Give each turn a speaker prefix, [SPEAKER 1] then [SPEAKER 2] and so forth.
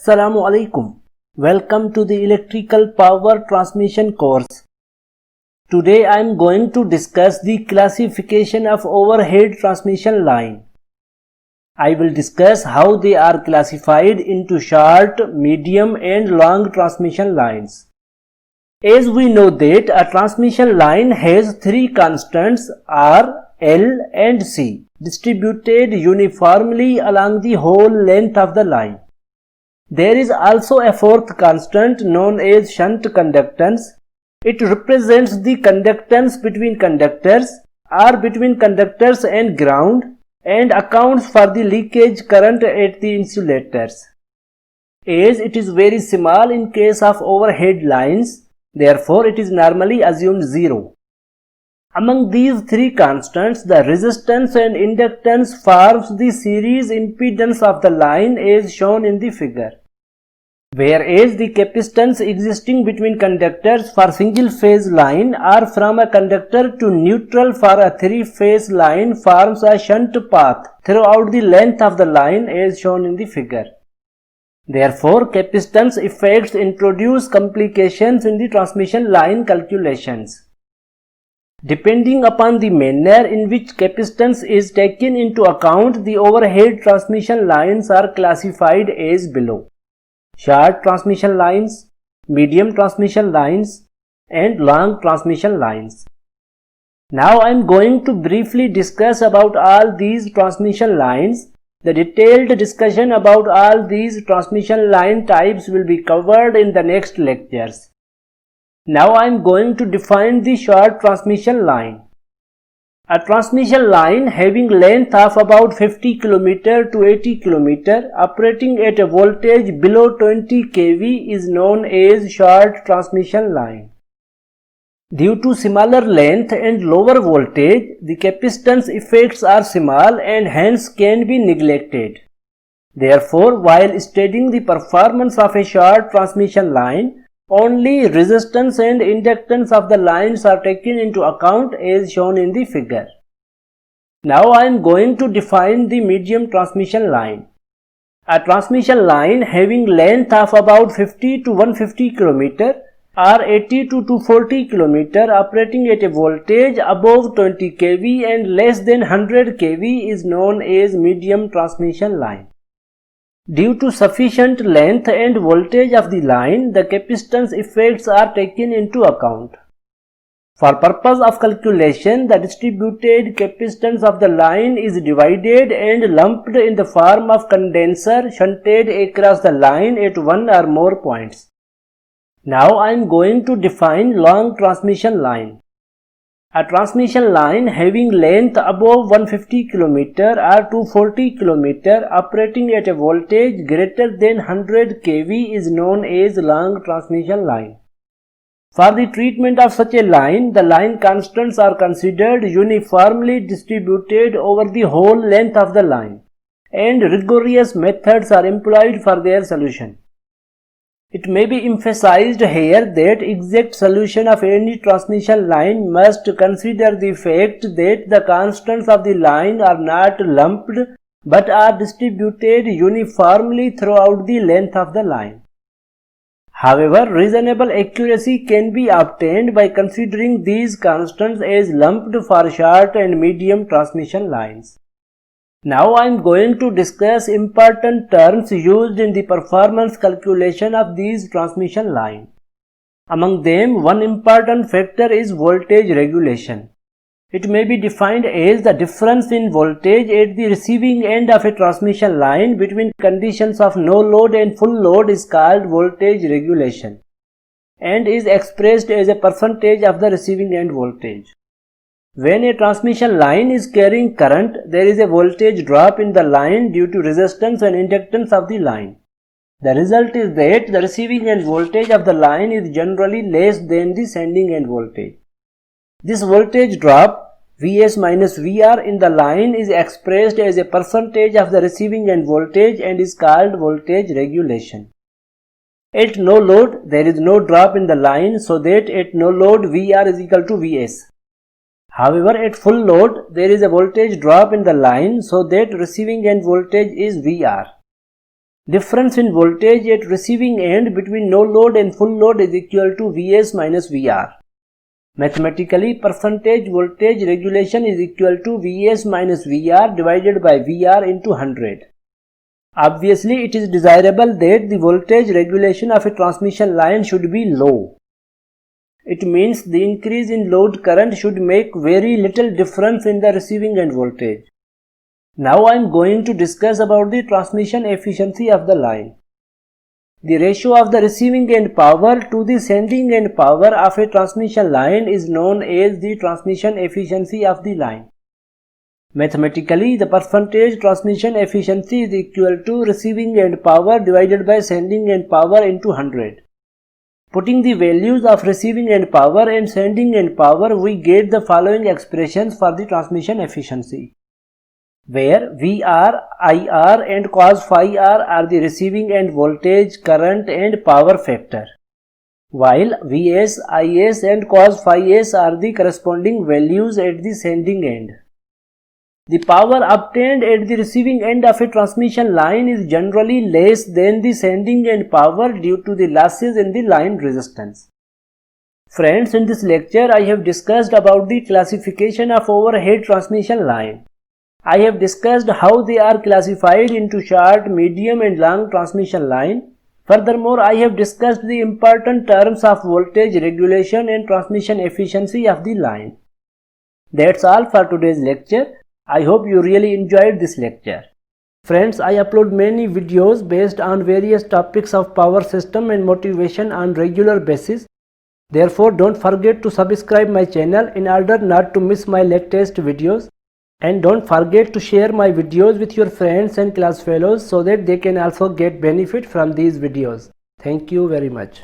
[SPEAKER 1] Assalamu alaikum. Welcome to the electrical power transmission course. Today I am going to discuss the classification of overhead transmission line. I will discuss how they are classified into short, medium and long transmission lines. As we know that a transmission line has three constants R, L and C distributed uniformly along the whole length of the line. There is also a fourth constant known as shunt conductance. It represents the conductance between conductors or between conductors and ground and accounts for the leakage current at the insulators. As it is very small in case of overhead lines, therefore it is normally assumed zero. Among these three constants, the resistance and inductance forms the series impedance of the line as shown in the figure. Whereas the capacitance existing between conductors for single-phase line or from a conductor to neutral for a three-phase line forms a shunt path throughout the length of the line as shown in the figure. Therefore, capacitance effects introduce complications in the transmission line calculations. Depending upon the manner in which capacitance is taken into account, the overhead transmission lines are classified as below: short transmission lines, medium transmission lines, and long transmission lines. Now I am going to briefly discuss about all these transmission lines. The detailed discussion about all these transmission line types will be covered in the next lectures. Now I am going to define the short transmission line. A transmission line having length of about 50 km to 80 km operating at a voltage below 20 kV is known as short transmission line. Due to smaller length and lower voltage, the capacitance effects are small and hence can be neglected. Therefore, while studying the performance of a short transmission line, only resistance and inductance of the lines are taken into account as shown in the figure. Now I am going to define the medium transmission line. A transmission line having length of about 50 to 150 km or 80 to 240 km operating at a voltage above 20 kV and less than 100 kV is known as medium transmission line. Due to sufficient length and voltage of the line, the capacitance effects are taken into account. For purpose of calculation, the distributed capacitance of the line is divided and lumped in the form of condenser shunted across the line at one or more points. Now I am going to define long transmission line. A transmission line having length above 150 km or 240 km operating at a voltage greater than 100 kV is known as long transmission line. For the treatment of such a line, the line constants are considered uniformly distributed over the whole length of the line, and rigorous methods are employed for their solution. It may be emphasized here that exact solution of any transmission line must consider the fact that the constants of the line are not lumped but are distributed uniformly throughout the length of the line. However, reasonable accuracy can be obtained by considering these constants as lumped for short and medium transmission lines. Now I am going to discuss important terms used in the performance calculation of these transmission lines. Among them, one important factor is voltage regulation. It may be defined as the difference in voltage at the receiving end of a transmission line between conditions of no load and full load is called voltage regulation and is expressed as a percentage of the receiving end voltage. When a transmission line is carrying current, there is a voltage drop in the line due to resistance and inductance of the line. The result is that the receiving end voltage of the line is generally less than the sending end voltage. This voltage drop, Vs minus Vr in the line, is expressed as a percentage of the receiving end voltage and is called voltage regulation. At no load, there is no drop in the line, so that at no load Vr is equal to Vs. However, at full load, there is a voltage drop in the line, so that receiving end voltage is Vr. Difference in voltage at receiving end between no load and full load is equal to Vs minus Vr. Mathematically, percentage voltage regulation is equal to Vs minus Vr divided by Vr into 100. Obviously, it is desirable that the voltage regulation of a transmission line should be low. It means the increase in load current should make very little difference in the receiving end voltage. Now I am going to discuss about the transmission efficiency of the line. The ratio of the receiving end power to the sending end power of a transmission line is known as the transmission efficiency of the line. Mathematically, the percentage transmission efficiency is equal to receiving end power divided by sending end power into 100. Putting the values of receiving end power and sending end power, we get the following expressions for the transmission efficiency, where VR, IR and cos phi r are the receiving end voltage, current and power factor, while Vs, Is and cos phi s are the corresponding values at the sending end. The power obtained at the receiving end of a transmission line is generally less than the sending end power due to the losses in the line resistance. Friends, in this lecture I have discussed about the classification of overhead transmission line. I have discussed how they are classified into short, medium and long transmission line. Furthermore, I have discussed the important terms of voltage regulation and transmission efficiency of the line. That's all for today's lecture. I hope you really enjoyed this lecture. Friends, I upload many videos based on various topics of power system and motivation on regular basis. Therefore, don't forget to subscribe my channel in order not to miss my latest videos. And don't forget to share my videos with your friends and class fellows so that they can also get benefit from these videos. Thank you very much.